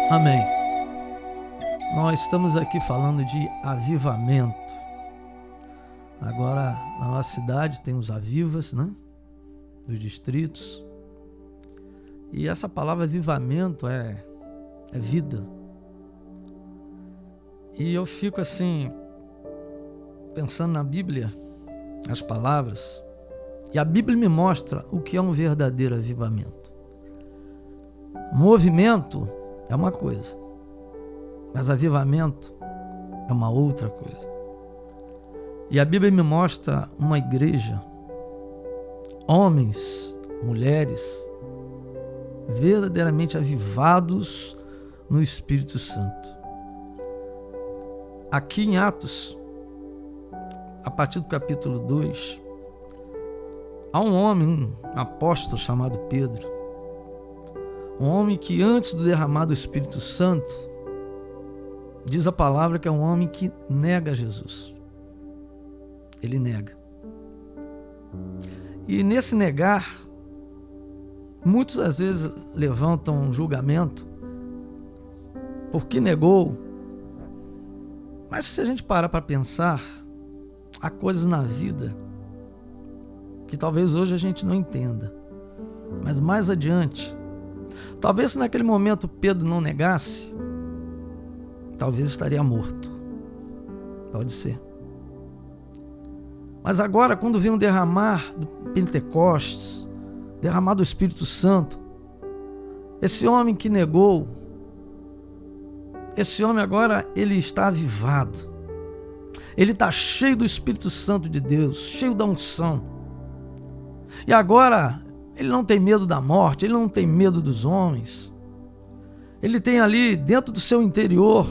Amém. Nós estamos aqui falando de avivamento. Agora, na nossa cidade tem os avivas, né? Dos distritos. E essa palavra avivamento é vida. E eu fico assim, pensando na Bíblia, as palavras, e a Bíblia me mostra o que é um verdadeiro avivamento. Movimento é uma coisa, mas avivamento é uma outra coisa. E a Bíblia me mostra uma igreja, homens, mulheres, verdadeiramente avivados no Espírito Santo. Aqui em Atos, a partir do capítulo 2, há um homem, um apóstolo chamado Pedro, um homem que antes do derramar do Espírito Santo, diz a palavra que é um homem que nega Jesus. Ele nega. E nesse negar, muitos às vezes levantam um julgamento porque negou. Mas se a gente parar para pensar, há coisas na vida que talvez hoje a gente não entenda, mas mais adiante, talvez se naquele momento Pedro não negasse, talvez estaria morto. Pode ser. Mas agora, quando vem um derramar do Pentecostes, derramar do Espírito Santo, esse homem que negou, esse homem agora, ele está avivado. Ele está cheio do Espírito Santo de Deus, cheio da unção. E agora, ele não tem medo da morte, ele não tem medo dos homens. Ele tem ali, dentro do seu interior,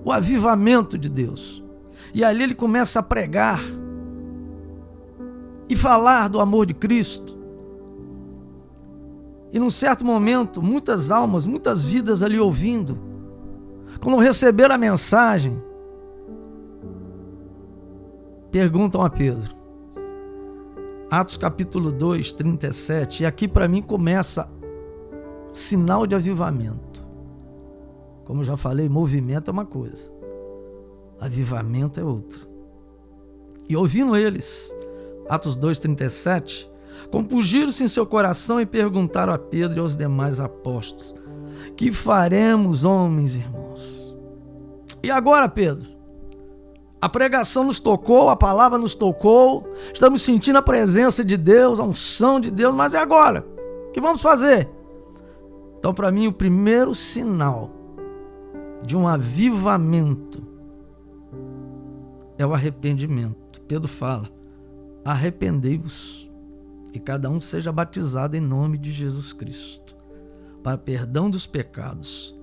o avivamento de Deus. E ali ele começa a pregar e falar do amor de Cristo. E num certo momento, muitas almas, muitas vidas ali ouvindo, quando receberam a mensagem, perguntam a Pedro. Atos capítulo 2, 37, e aqui para mim começa sinal de avivamento. Como eu já falei, movimento é uma coisa, avivamento é outra. E ouvindo eles, Atos 2, 37, compungiram-se em seu coração e perguntaram a Pedro e aos demais apóstolos: que faremos, homens e irmãos? E agora, Pedro? A pregação nos tocou, a palavra nos tocou, estamos sentindo a presença de Deus, a unção de Deus, mas e agora? O que vamos fazer? Então, para mim, o primeiro sinal de um avivamento é o arrependimento. Pedro fala: arrependei-vos e cada um seja batizado em nome de Jesus Cristo, para perdão dos pecados,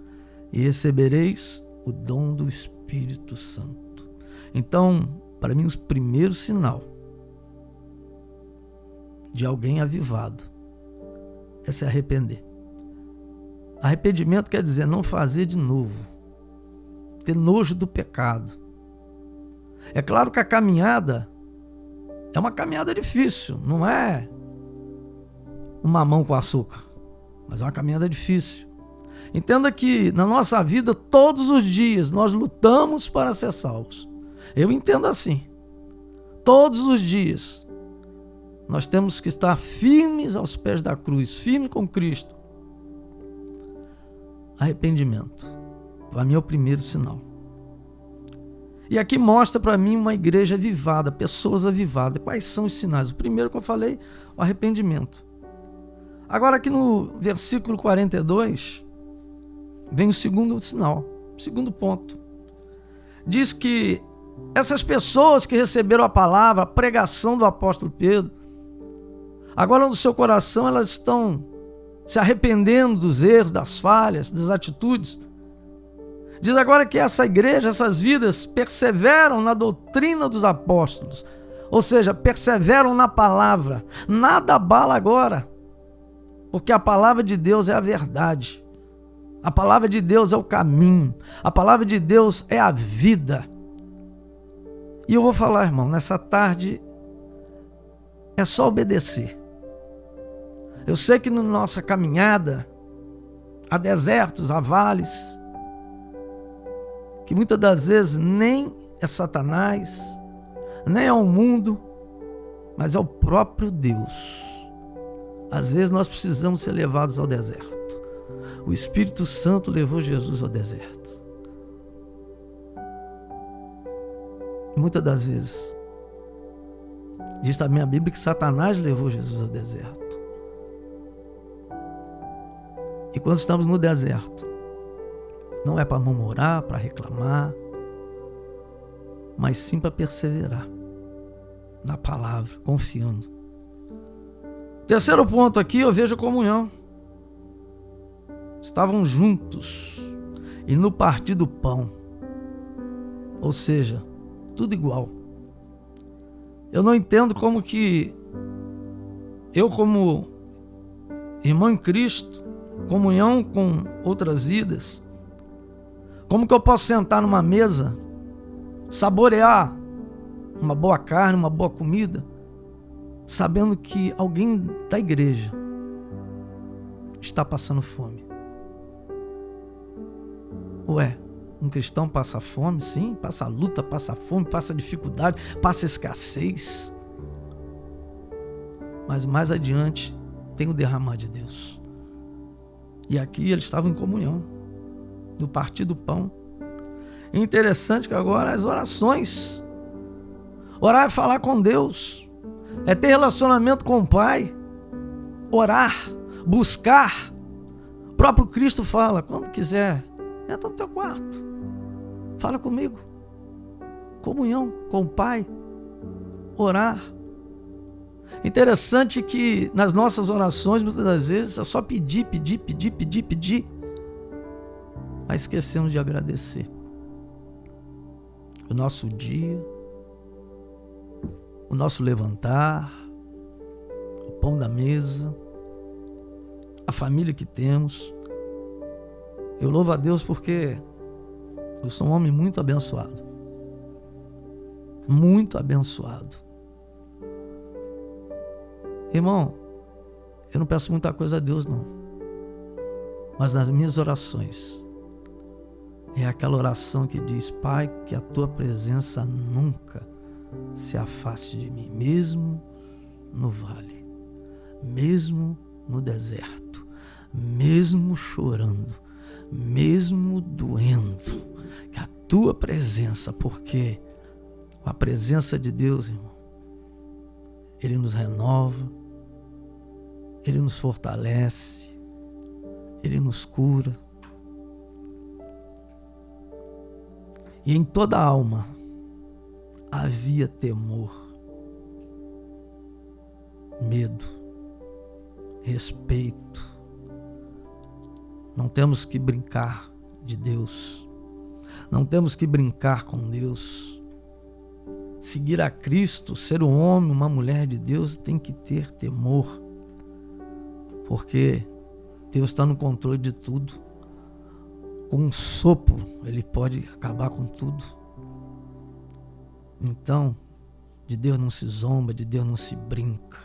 e recebereis o dom do Espírito Santo. Então, para mim, o primeiro sinal de alguém avivado é se arrepender. Arrependimento quer dizer não fazer de novo, ter nojo do pecado. É claro que a caminhada é uma caminhada difícil, não é um mamão com açúcar, mas é uma caminhada difícil. Entenda que na nossa vida, todos os dias, nós lutamos para ser salvos. Eu entendo assim. Todos os dias, nós temos que estar firmes aos pés da cruz, firmes com Cristo. Arrependimento, para mim é o primeiro sinal. E aqui mostra para mim uma igreja avivada, pessoas avivadas. Quais são os sinais? O primeiro que eu falei, o arrependimento. Agora aqui no versículo 42, vem o segundo sinal, o segundo ponto. Diz que essas pessoas que receberam a palavra, a pregação do apóstolo Pedro, agora no seu coração elas estão se arrependendo dos erros, das falhas, das atitudes. Diz agora que essa igreja, essas vidas perseveram na doutrina dos apóstolos, ou seja, perseveram na palavra. Nada abala agora, porque a palavra de Deus é a verdade. A palavra de Deus é o caminho. A palavra de Deus é a vida. E eu vou falar, irmão, nessa tarde é só obedecer. Eu sei que na nossa caminhada há desertos, há vales, que muitas das vezes nem é Satanás, nem é o mundo, mas é o próprio Deus. Às vezes nós precisamos ser levados ao deserto. O Espírito Santo levou Jesus ao deserto. Muitas das vezes. Diz também a Bíblia que Satanás levou Jesus ao deserto. E quando estamos no deserto, não é para murmurar, para reclamar, mas sim para perseverar na palavra, confiando. Terceiro ponto aqui, eu vejo a comunhão. Estavam juntos e no partir do pão. Ou seja, tudo igual. Eu não entendo como que eu, como irmão em Cristo, comunhão com outras vidas, como que eu posso sentar numa mesa, saborear uma boa carne, uma boa comida, sabendo que alguém da igreja está passando fome? Ué, um cristão passa fome? Sim, passa luta, passa fome, passa dificuldade, passa escassez. Mas mais adiante tem o derramar de Deus. E aqui eles estavam em comunhão, no partir do pão. É interessante que agora as orações. Orar é falar com Deus, é ter relacionamento com o Pai, orar, buscar. O próprio Cristo fala, quando quiser, entra no teu quarto, fala comigo. Comunhão com o Pai, orar. Interessante que nas nossas orações, muitas das vezes, é só pedir, mas esquecemos de agradecer. O nosso dia, o nosso levantar, o pão da mesa, a família que temos. Eu louvo a Deus porque eu sou um homem muito abençoado. Muito abençoado. Irmão, eu não peço muita coisa a Deus, não. Mas nas minhas orações, é aquela oração que diz: Pai, que a tua presença nunca se afaste de mim, mesmo no vale, mesmo no deserto, mesmo chorando, mesmo doendo, que a tua presença, porque a presença de Deus, irmão, Ele nos renova, Ele nos fortalece, Ele nos cura. E em toda a alma havia temor, medo, respeito. Não temos que brincar de Deus. Não temos que brincar com Deus. Seguir a Cristo, ser um homem, uma mulher de Deus, tem que ter temor. Porque Deus está no controle de tudo. Com um sopro, Ele pode acabar com tudo. Então, de Deus não se zomba, de Deus não se brinca.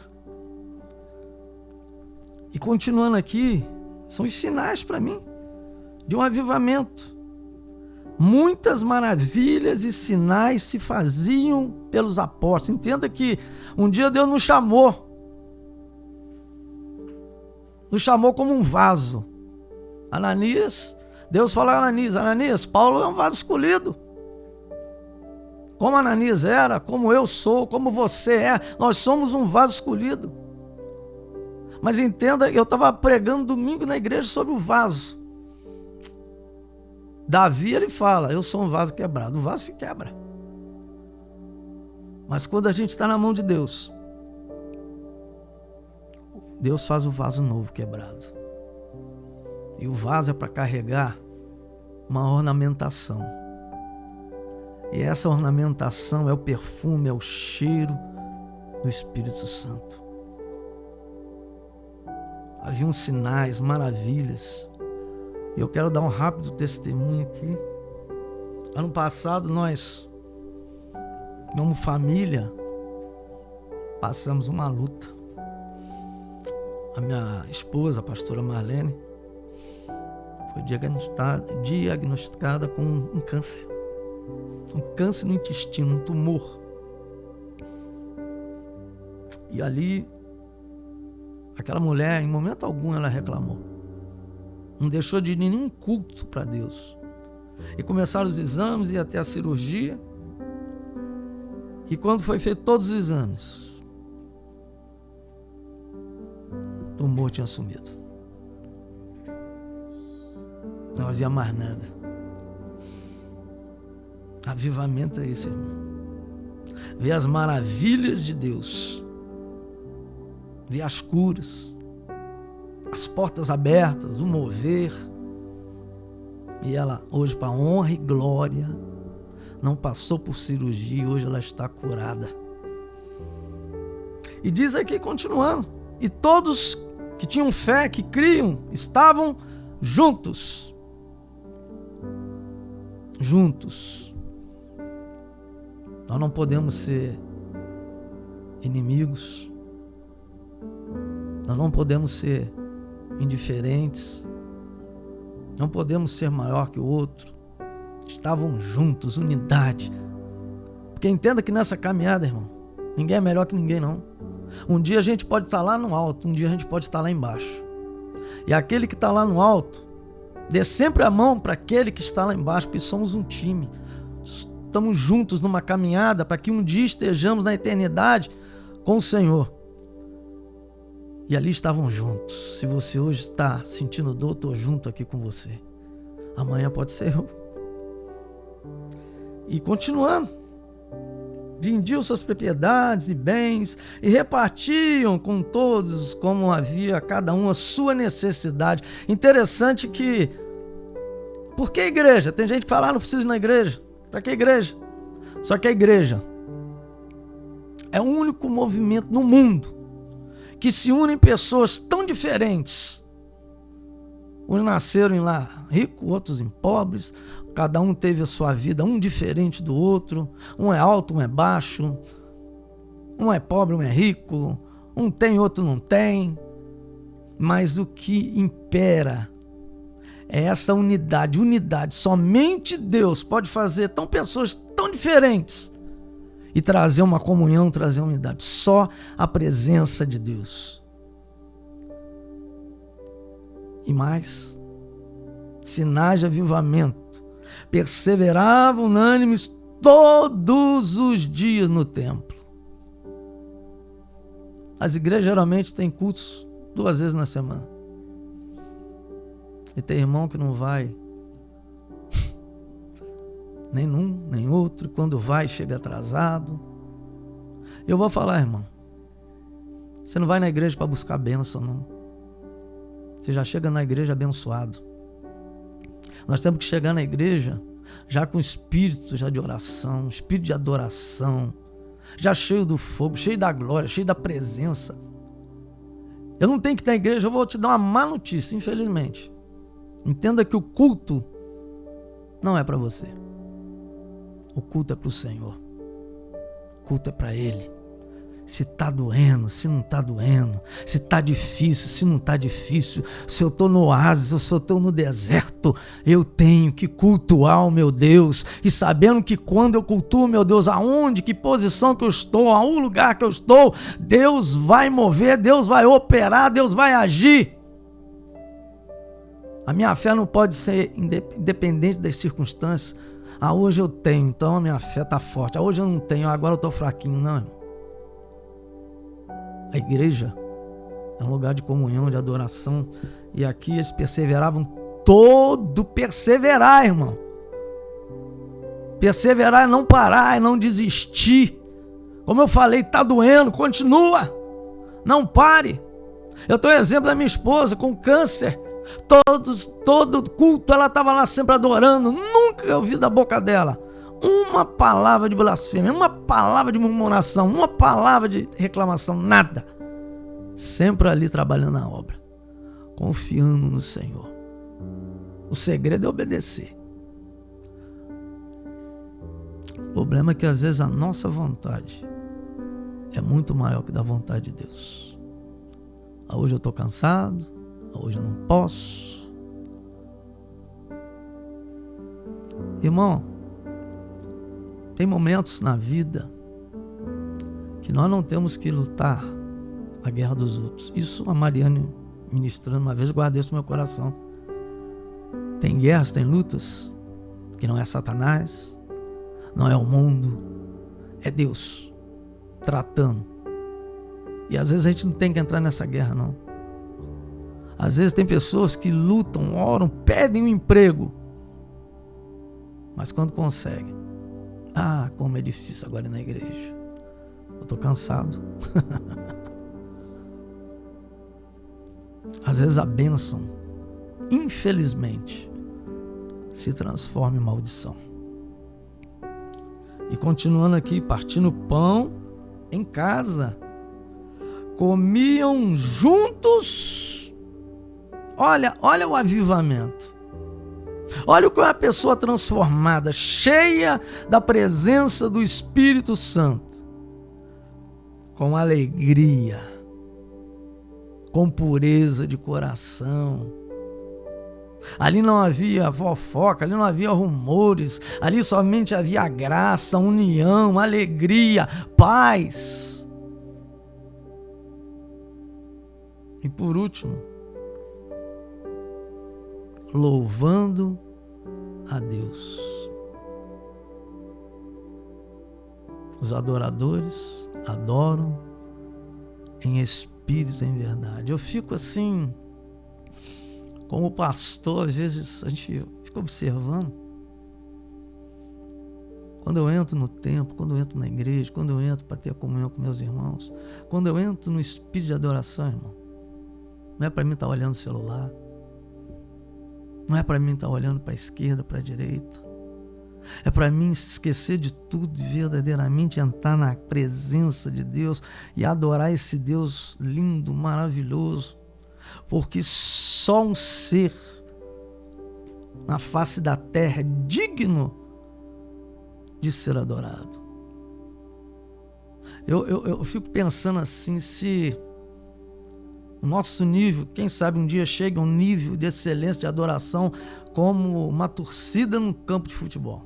E continuando aqui, são os sinais para mim de um avivamento. Muitas maravilhas e sinais se faziam pelos apóstolos. Entenda que um dia Deus nos chamou como um vaso. Ananias, Deus falou a Ananias: Ananias, Paulo é um vaso escolhido. Como Ananias era, como eu sou, como você é, nós somos um vaso escolhido. Mas entenda, eu estava pregando domingo na igreja sobre o vaso. Davi, ele fala: eu sou um vaso quebrado. O vaso se quebra. Mas quando a gente está na mão de Deus, Deus faz o vaso novo quebrado. E o vaso é para carregar uma ornamentação. E essa ornamentação é o perfume, é o cheiro do Espírito Santo. Haviam sinais, maravilhas. E eu quero dar um rápido testemunho aqui. Ano passado nós, como família, passamos uma luta. A minha esposa, a pastora Marlene, foi diagnosticada com um câncer. Um câncer no intestino, um tumor. E ali, aquela mulher, em momento algum, ela reclamou. Não deixou de ir nenhum culto para Deus. E começaram os exames e até a cirurgia. E quando foi feito todos os exames, o tumor tinha sumido. Não havia mais nada. Avivamento é isso, irmão. Ver as maravilhas de Deus. Ver as curas. As portas abertas, o mover. E ela, hoje, para honra e glória, não passou por cirurgia, hoje ela está curada. E diz aqui, continuando, e todos que tinham fé, que criam, estavam juntos. Juntos. Nós não podemos ser inimigos. Nós não podemos ser indiferentes. Não podemos ser maior que o outro. Estavam juntos, unidade. Porque entenda que nessa caminhada, irmão, ninguém é melhor que ninguém, não. Um dia a gente pode estar lá no alto, um dia a gente pode estar lá embaixo. E aquele que está lá no alto, dê sempre a mão para aquele que está lá embaixo, porque somos um time. Estamos juntos numa caminhada para que um dia estejamos na eternidade com o Senhor. E ali estavam juntos. Se você hoje está sentindo dor, estou junto aqui com você. Amanhã pode ser eu. E continuando. Vendiam suas propriedades e bens e repartiam com todos como havia cada um a sua necessidade. Interessante que... Por que igreja? Tem gente que fala, não preciso ir na igreja. Para que igreja? Só que a igreja é o único movimento no mundo que se unem pessoas tão diferentes. Uns nasceram em lá ricos, outros em pobres. Cada um teve a sua vida, um diferente do outro. Um é alto, um é baixo. Um é pobre, um é rico. Um tem, outro não tem. Mas o que impera é essa unidade. Somente Deus pode fazer pessoas tão diferentes e trazer uma comunhão, trazer uma unidade. Só a presença de Deus. E mais, sinais de avivamento. Perseveravam unânimes todos os dias no templo. As igrejas geralmente têm cultos 2 vezes na semana. E tem irmão que não vai nem num, nem outro. Quando vai, chega atrasado. Eu vou falar, irmão. Você não vai na igreja para buscar bênção, não. Você já chega na igreja abençoado. Nós temos que chegar na igreja já com espírito já de oração, espírito de adoração, já cheio do fogo, cheio da glória, cheio da presença. Eu não tenho que ir na igreja, eu vou te dar uma má notícia, infelizmente. Entenda que o culto não é para você. O culto é para o Senhor. O culto é para Ele. Se está doendo, se não está doendo, se está difícil, se não está difícil, se eu estou no oásis ou se eu estou no deserto, eu tenho que cultuar o meu Deus. E sabendo que quando eu cultuo o meu Deus, aonde, que posição que eu estou, a um lugar que eu estou, Deus vai mover, Deus vai operar, Deus vai agir. A minha fé não pode ser independente das circunstâncias. Hoje eu tenho, então a minha fé está forte. Hoje eu não tenho, agora eu estou fraquinho. Não, irmão. A igreja é um lugar de comunhão, de adoração. E aqui eles perseveravam perseverar, irmão. Perseverar é não parar, é não desistir. Como eu falei, está doendo, continua. Não pare. Eu tenho um exemplo da minha esposa com câncer. Todo culto ela estava lá sempre adorando. Nunca ouvi da boca dela uma palavra de blasfêmia, uma palavra de murmuração, uma palavra de reclamação, nada. Sempre ali trabalhando na obra, confiando no Senhor. O segredo é obedecer. O problema é que às vezes a nossa vontade é muito maior que da vontade de Deus. Hoje eu estou cansado, hoje eu não posso. Irmão, tem momentos na vida que nós não temos que lutar a guerra dos outros. Isso a Mariane ministrando uma vez, guardei isso no meu coração. Tem guerras, tem lutas que não é Satanás, não é o mundo, é Deus tratando. E às vezes a gente não tem que entrar nessa guerra, não. Às vezes tem pessoas que lutam, oram, pedem um emprego, mas quando conseguem, como é difícil agora ir na igreja. Eu estou cansado. Às vezes a bênção, infelizmente, se transforma em maldição. E continuando aqui, partindo pão em casa, comiam juntos. Olha o avivamento. Olha o que é uma pessoa transformada, cheia da presença do Espírito Santo, com alegria, com pureza de coração. Ali não havia fofoca, ali não havia rumores, ali somente havia graça, união, alegria, paz. E por último, louvando a Deus. Os adoradores adoram em espírito e em verdade. Eu fico assim, como pastor, às vezes a gente fica observando. Quando eu entro no templo, quando eu entro na igreja, quando eu entro para ter comunhão com meus irmãos, quando eu entro no espírito de adoração, irmão, não é para mim estar olhando o celular, não é para mim estar olhando para a esquerda, para a direita, é para mim esquecer de tudo e verdadeiramente entrar na presença de Deus e adorar esse Deus lindo, maravilhoso, porque só um ser na face da terra é digno de ser adorado. Eu fico pensando assim, se o nosso nível, quem sabe um dia chega a um nível de excelência de adoração como uma torcida no campo de futebol.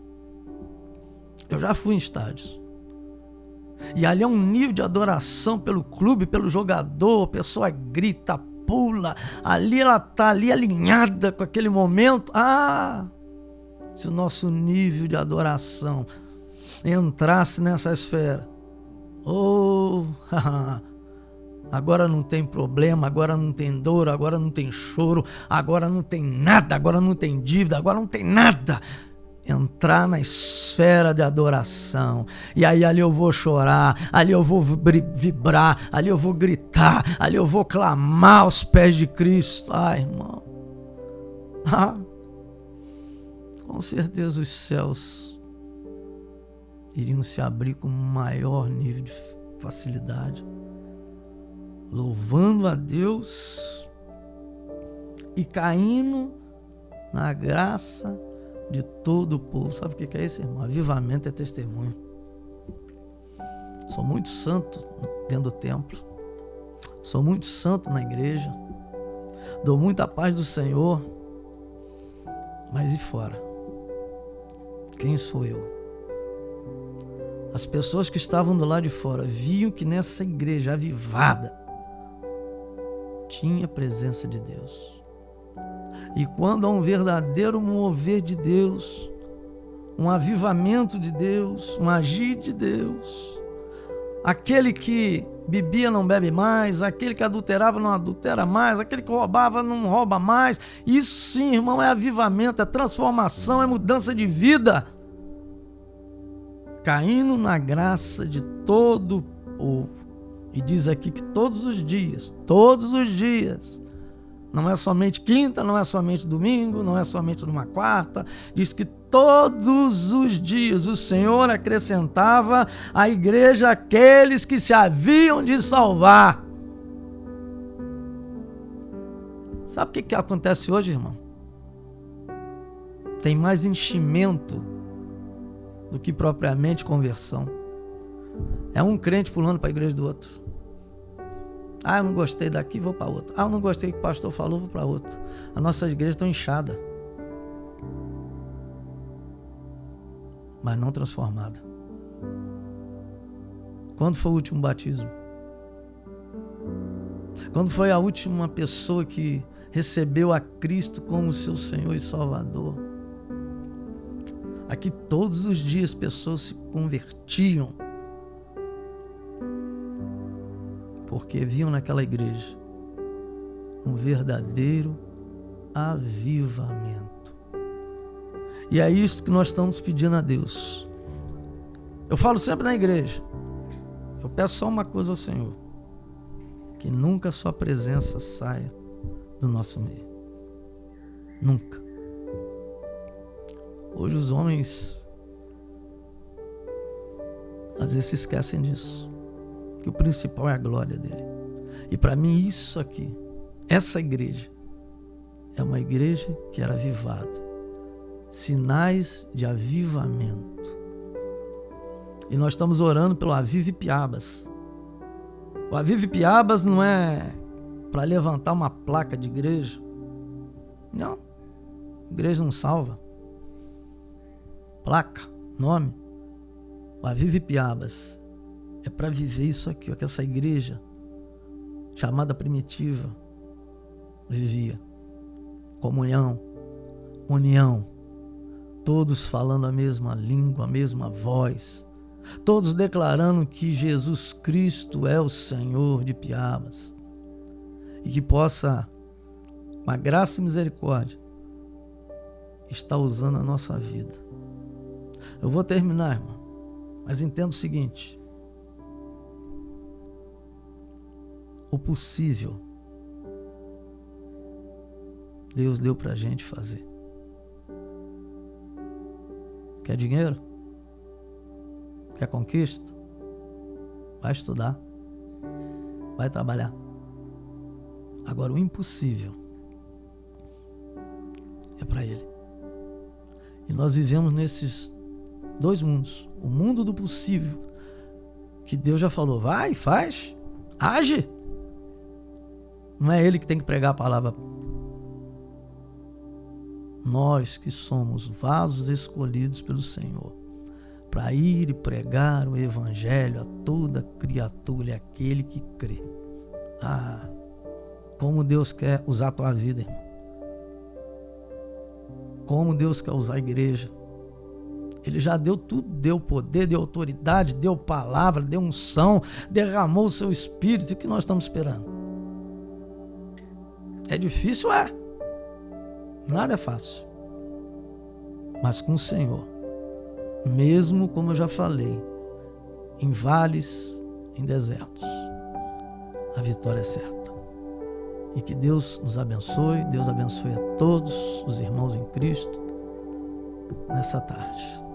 Eu já fui em estádios. E ali é um nível de adoração pelo clube, pelo jogador, a pessoa grita, pula, ali ela está ali alinhada com aquele momento. Se o nosso nível de adoração entrasse nessa esfera, agora não tem problema, agora não tem dor, agora não tem choro, agora não tem nada, agora não tem dívida, agora não tem nada. Entrar na esfera de adoração, e aí ali eu vou chorar, ali eu vou vibrar, ali eu vou gritar, ali eu vou clamar aos pés de Cristo. Irmão, com certeza os céus iriam se abrir com maior nível de facilidade, louvando a Deus e caindo na graça de todo o povo. Sabe o que é isso, irmão? Avivamento é testemunho. Sou muito santo dentro do templo, sou muito santo na igreja, dou muita paz do Senhor, mas e fora? Quem sou eu? As pessoas que estavam do lado de fora viam que nessa igreja avivada tinha a presença de Deus. E quando há um verdadeiro mover de Deus, um avivamento de Deus, um agir de Deus, aquele que bebia não bebe mais, aquele que adulterava não adultera mais, aquele que roubava não rouba mais, isso sim, irmão, é avivamento, é transformação, é mudança de vida, caindo na graça de todo o povo. E diz aqui que todos os dias, não é somente quinta, não é somente domingo, não é somente numa quarta. Diz que todos os dias o Senhor acrescentava à igreja aqueles que se haviam de salvar. Sabe o que acontece hoje, irmão? Tem mais enchimento do que propriamente conversão. É um crente pulando para a igreja do outro. Eu não gostei daqui, vou para outra. Eu não gostei do que o pastor falou, vou para outra. As nossas igrejas estão inchadas. mas não transformada. Quando foi o último batismo? Quando foi a última pessoa que recebeu a Cristo como seu Senhor e Salvador? Aqui todos os dias pessoas se convertiam porque viam naquela igreja um verdadeiro avivamento. E é isso que nós estamos pedindo a Deus. Eu falo sempre na igreja, eu peço só uma coisa ao Senhor: que nunca a sua presença saia do nosso meio. Nunca. Hoje os homens às vezes se esquecem disso, que o principal é a glória dele. E para mim isso aqui, essa igreja, é uma igreja que era avivada. Sinais de avivamento. E nós estamos orando pelo Avive Piabas. O Avive Piabas não é para levantar uma placa de igreja. Não. Igreja não salva. Placa, nome. O Avive Piabas é para viver isso aqui, ó, que essa igreja chamada primitiva vivia. Comunhão, união, todos falando a mesma língua, a mesma voz, todos declarando que Jesus Cristo é o Senhor de Piabas, e que possa, com a graça e misericórdia, estar usando a nossa vida. Eu vou terminar, irmão, mas entenda o seguinte: o possível Deus deu pra gente fazer. Quer dinheiro? Quer conquista? Vai estudar. Vai trabalhar. Agora, o impossível é para Ele. E nós vivemos nesses dois mundos. O mundo do possível, que Deus já falou: vai, faz, age. Não é Ele que tem que pregar a palavra. Nós que somos vasos escolhidos pelo Senhor para ir e pregar o evangelho a toda criatura, aquele que crê. Ah, como Deus quer usar a tua vida, irmão. Como Deus quer usar a igreja. Ele já deu tudo, deu poder, deu autoridade, deu palavra, deu unção, derramou o seu espírito. E o que nós estamos esperando? É difícil, é. Nada é fácil. Mas com o Senhor, mesmo como eu já falei, em vales, em desertos, a vitória é certa. E que Deus nos abençoe, Deus abençoe a todos os irmãos em Cristo nessa tarde.